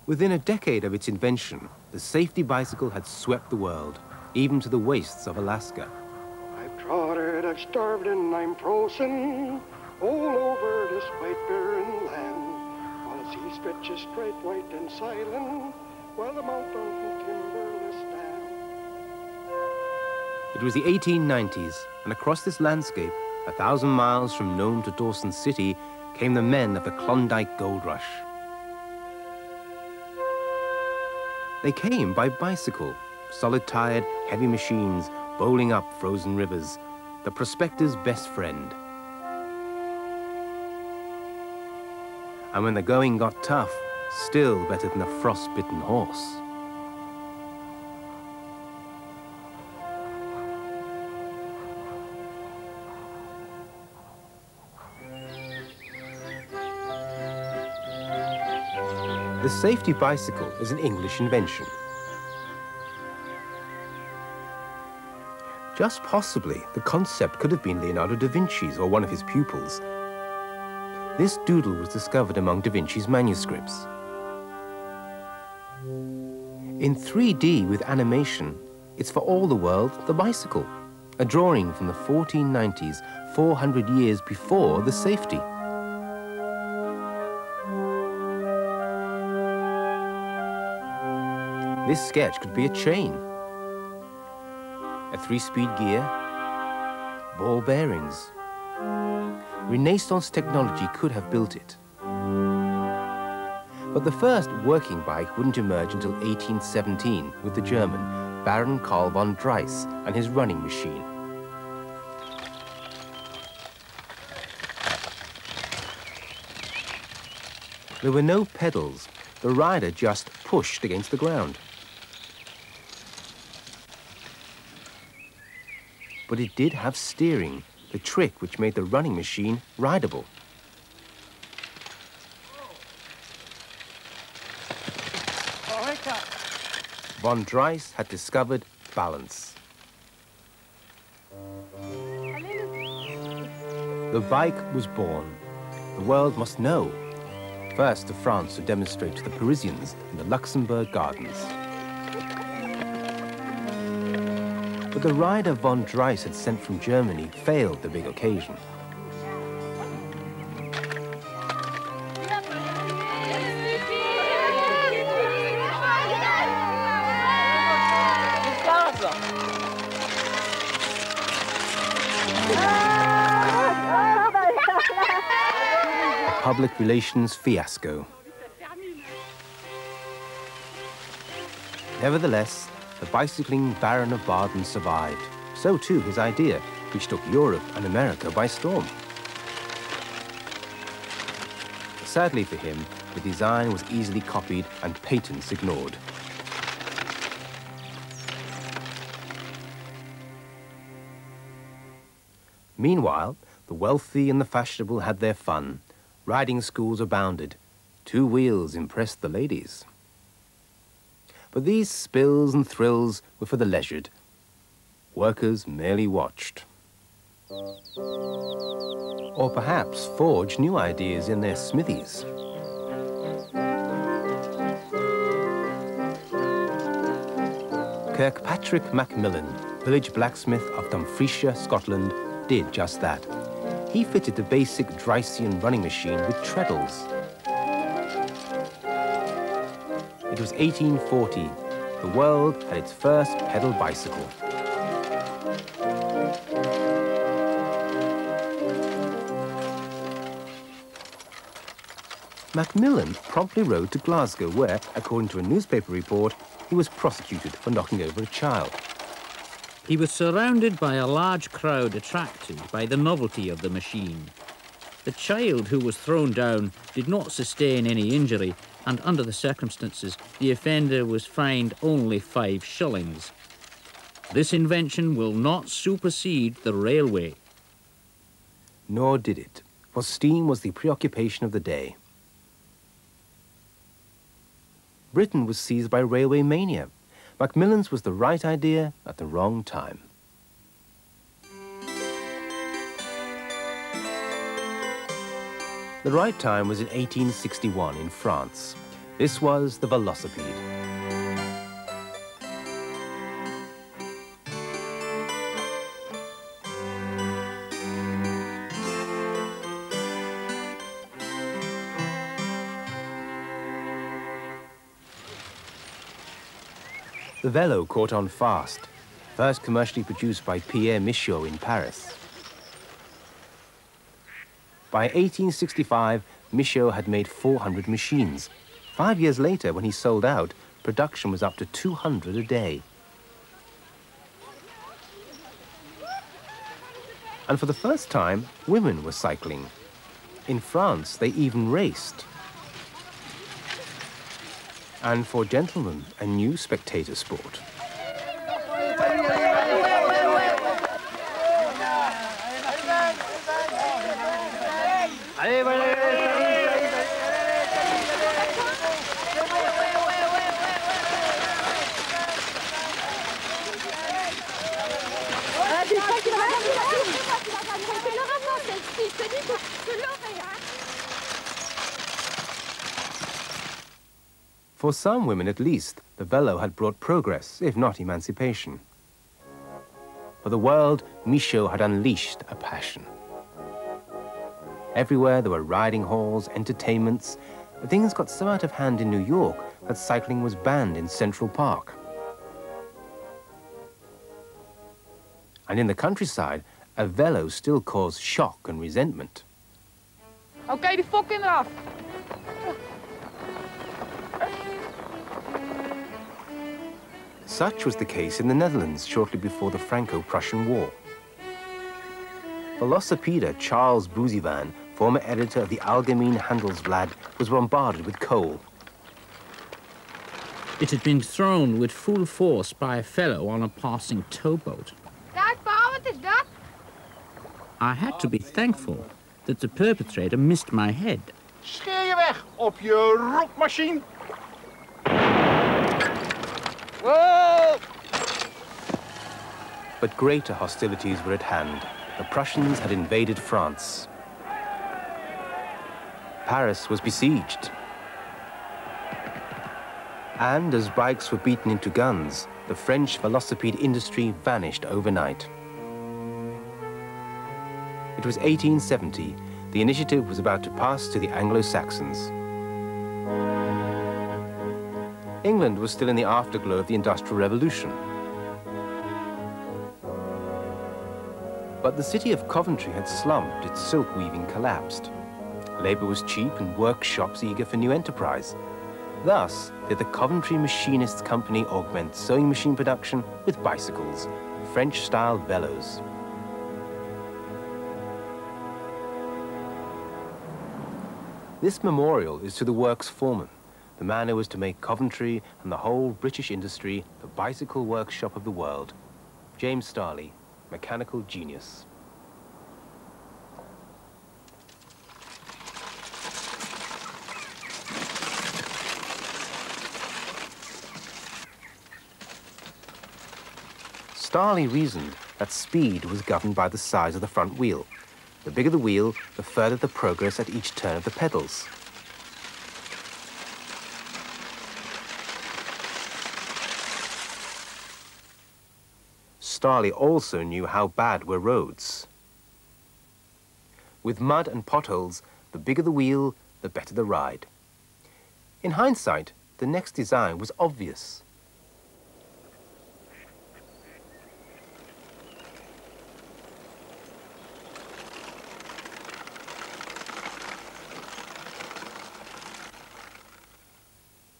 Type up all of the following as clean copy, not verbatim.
Within a decade of its invention, the safety bicycle had swept the world, even to the wastes of Alaska. I've trotted, I've starved, and I'm frozen all over this white barren land, while the sea stretches straight, white, and silent, while the mountains timberless stand. It was the 1890s, and across this landscape, 1,000 miles from Nome to Dawson City, came the men of the Klondike Gold Rush. They came by bicycle, solid-tired, heavy machines bowling up frozen rivers, the prospector's best friend. And when the going got tough, still better than a frost-bitten horse. The safety bicycle is an English invention. Just possibly, the concept could have been Leonardo da Vinci's or one of his pupils. This doodle was discovered among da Vinci's manuscripts. In 3D with animation, it's for all the world the bicycle, a drawing from the 1490s, 400 years before the safety. This sketch could be a chain, a 3-speed gear, ball bearings. Renaissance technology could have built it. But the first working bike wouldn't emerge until 1817 with the German Baron Karl von Drais and his running machine. There were no pedals. The rider just pushed against the ground. But it did have steering, the trick which made the running machine rideable. Von Drais had discovered balance. The bike was born. The world must know. First to France to demonstrate to the Parisians in the Luxembourg Gardens. But the rider von Drais had sent from Germany failed the big occasion. Public relations fiasco. Nevertheless, the bicycling Baron of Baden survived. So too his idea, which took Europe and America by storm. Sadly for him, the design was easily copied and patents ignored. Meanwhile, the wealthy and the fashionable had their fun. Riding schools abounded. 2 wheels impressed the ladies. But these spills and thrills were for the leisured. Workers merely watched. Or perhaps forged new ideas in their smithies. Kirkpatrick Macmillan, village blacksmith of Dumfriesshire, Scotland, did just that. He fitted the basic Draisian running machine with treadles. It was 1840. The world had its first pedal bicycle. Macmillan promptly rode to Glasgow where, according to a newspaper report, he was prosecuted for knocking over a child. He was surrounded by a large crowd attracted by the novelty of the machine. The child who was thrown down did not sustain any injury, and under the circumstances, the offender was fined only 5 shillings. This invention will not supersede the railway. Nor did it, for steam was the preoccupation of the day. Britain was seized by railway mania. Macmillan's was the right idea at the wrong time. The right time was in 1861 in France. This was the velocipede. The Velo caught on fast, first commercially produced by Pierre Michaud in Paris. By 1865, Michaud had made 400 machines. 5 years later, when he sold out, production was up to 200 a day. And for the first time, women were cycling. In France, they even raced. And for gentlemen, a new spectator sport. For some women at least, the Velo had brought progress, if not emancipation. For the world, Michaud had unleashed a passion. Everywhere there were riding halls, entertainments. Things got so out of hand in New York that cycling was banned in Central Park. And in the countryside, a Velo still caused shock and resentment. Oké, die fokkinderen af. Such was the case in the Netherlands shortly before the Franco-Prussian War. Velocipeder Charles Bouzivin, former editor of the Algemeen Handelsblad, was bombarded with coal. It had been thrown with full force by a fellow on a passing towboat. Kijk pa, wat is dat? I had to be thankful that the perpetrator missed my head. Scheer je weg op je roepmachine. Whoa! But greater hostilities were at hand. The Prussians had invaded France. Paris was besieged. And as bikes were beaten into guns, the French velocipede industry vanished overnight. It was 1870. The initiative was about to pass to the Anglo-Saxons. England was still in the afterglow of the Industrial Revolution. But the city of Coventry had slumped, its silk weaving collapsed. Labour was cheap and workshops eager for new enterprise. Thus did the Coventry Machinists Company augment sewing machine production with bicycles, French-style velos. This memorial is to the works foreman, the man who was to make Coventry and the whole British industry the bicycle workshop of the world. James Starley, mechanical genius. Starley reasoned that speed was governed by the size of the front wheel. The bigger the wheel, the further the progress at each turn of the pedals. Starley also knew how bad were roads. With mud and potholes, the bigger the wheel, the better the ride. In hindsight, the next design was obvious.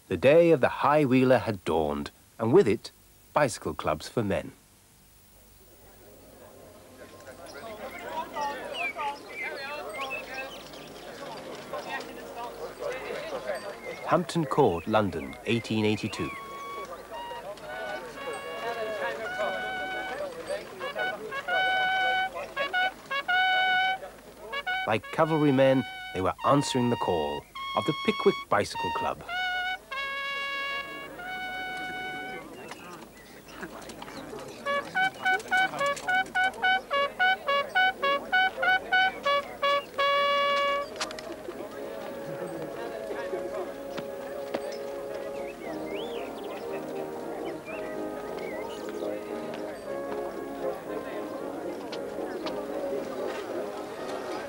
The day of the high wheeler had dawned, and with it, bicycle clubs for men. Hampton Court, London, 1882. Like cavalrymen, they were answering the call of the Pickwick Bicycle Club.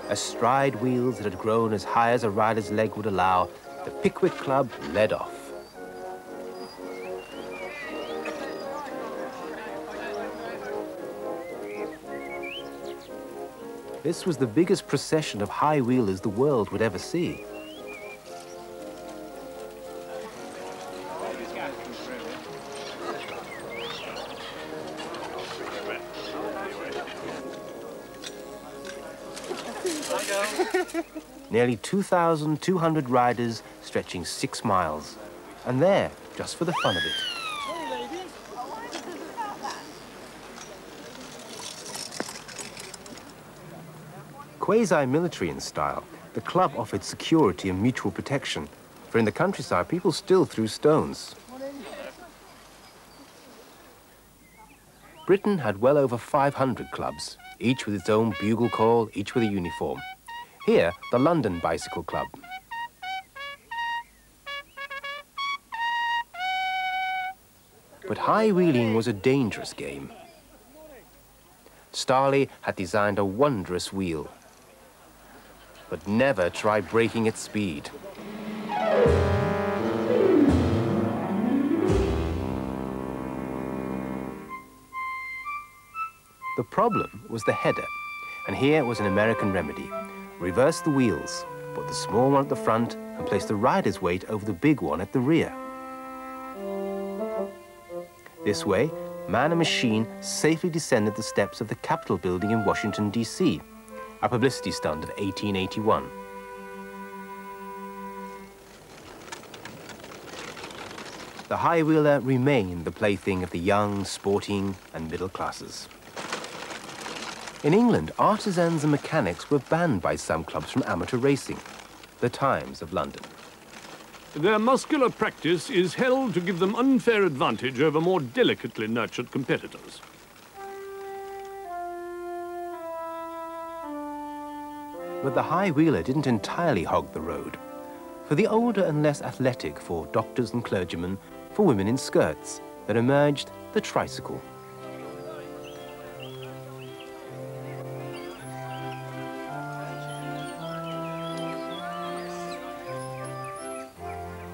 Astride wheels that had grown as high as a rider's leg would allow, the Pickwick Club led off. This was the biggest procession of high wheelers the world would ever see. Nearly 2,200 riders stretching 6 miles. And there, just for the fun of it. Quasi-military in style, the club offered security and mutual protection, for in the countryside people still threw stones. Britain had well over 500 clubs, each with its own bugle call, each with a uniform. Here, the London Bicycle Club. But high wheeling was a dangerous game. Starley had designed a wondrous wheel, but never try braking at speed. The problem was the header, and here was an American remedy. Reverse the wheels, put the small one at the front, and place the rider's weight over the big one at the rear. This way, man and machine safely descended the steps of the Capitol building in Washington, D.C., a publicity stunt of 1881. The high-wheeler remained the plaything of the young, sporting, and middle classes. In England, artisans and mechanics were banned by some clubs from amateur racing, the Times of London. Their muscular practice is held to give them unfair advantage over more delicately nurtured competitors. But the high-wheeler didn't entirely hog the road. For the older and less athletic, for doctors and clergymen, for women in skirts, there emerged the tricycle.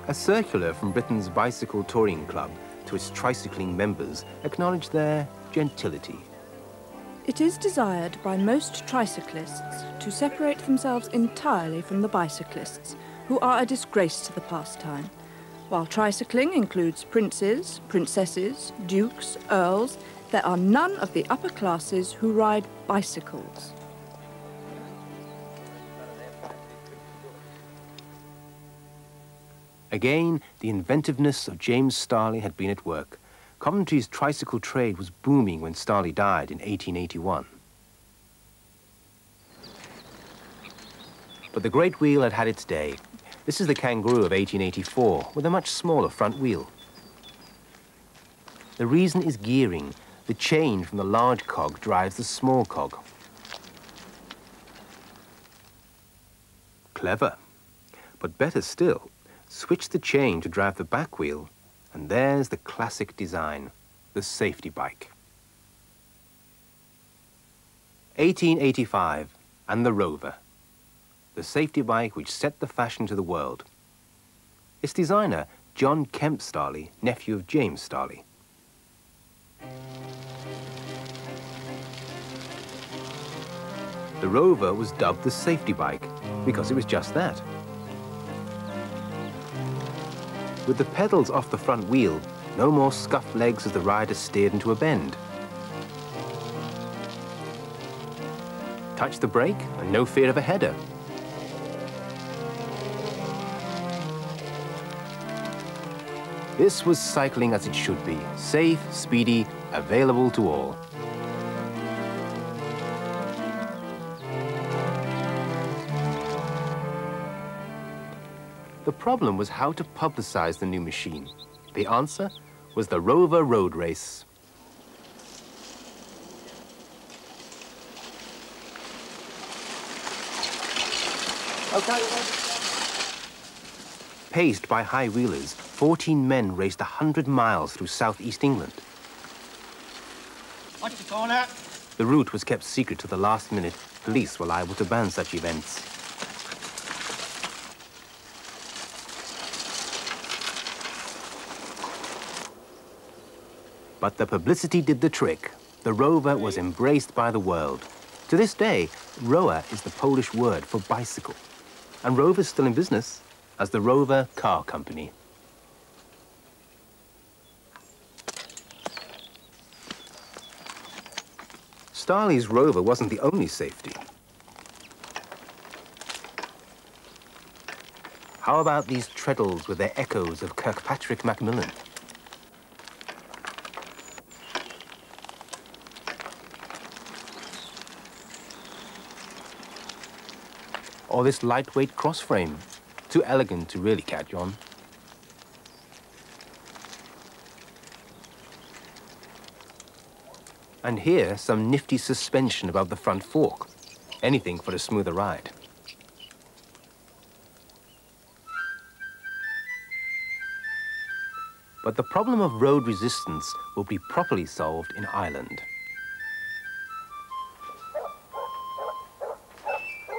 A circular from Britain's Bicycle Touring Club to its tricycling members acknowledged their gentility. It is desired by most tricyclists to separate themselves entirely from the bicyclists, who are a disgrace to the pastime. While tricycling includes princes, princesses, dukes, earls, there are none of the upper classes who ride bicycles. Again, the inventiveness of James Starley had been at work. Coventry's tricycle trade was booming when Starley died in 1881. But the great wheel had had its day. This is the Kangaroo of 1884, with a much smaller front wheel. The reason is gearing. The chain from the large cog drives the small cog. Clever. But better still, switch the chain to drive the back wheel, and there's the classic design, the safety bike. 1885, and the Rover, the safety bike which set the fashion to the world. Its designer, John Kemp Starley, nephew of James Starley. The Rover was dubbed the safety bike because it was just that. With the pedals off the front wheel, no more scuffed legs as the rider steered into a bend. Touch the brake and no fear of a header. This was cycling as it should be, safe, speedy, available to all. The problem was how to publicize the new machine. The answer was the Rover Road Race. Okay. Paced by high wheelers, 14 men raced 100 miles through southeast England. Watch the corner. The route was kept secret to the last minute. Police were liable to ban such events. But the publicity did the trick. The rover was embraced by the world. To this day, rower is the Polish word for bicycle. And Rover's still in business as the Rover Car Company. Starley's rover wasn't the only safety. How about these treadles with their echoes of Kirkpatrick Macmillan? Or this lightweight crossframe, too elegant to really catch on. And here, some nifty suspension above the front fork. Anything for a smoother ride. But the problem of road resistance will be properly solved in Ireland.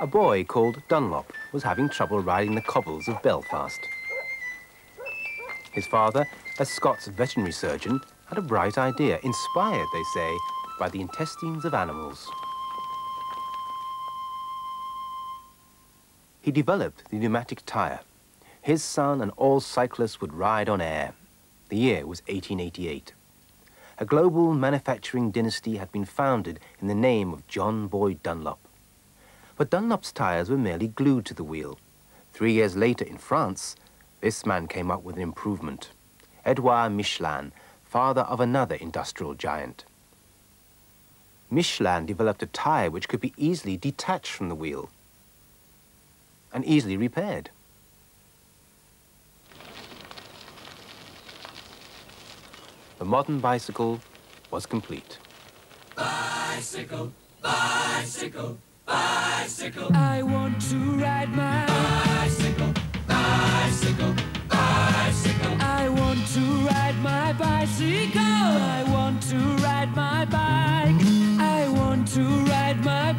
A boy called Dunlop was having trouble riding the cobbles of Belfast. His father, a Scots veterinary surgeon, had a bright idea, inspired, they say, by the intestines of animals. He developed the pneumatic tyre. His son and all cyclists would ride on air. The year was 1888. A global manufacturing dynasty had been founded in the name of John Boyd Dunlop. But Dunlop's tyres were merely glued to the wheel. 3 years later in France, this man came up with an improvement. Edouard Michelin, father of another industrial giant. Michelin developed a tyre which could be easily detached from the wheel and easily repaired. The modern bicycle was complete. Bicycle, bicycle, bicycle. I want to ride my bicycle, bicycle, bicycle. I want to ride my bicycle. I want to ride my bike. I want to ride my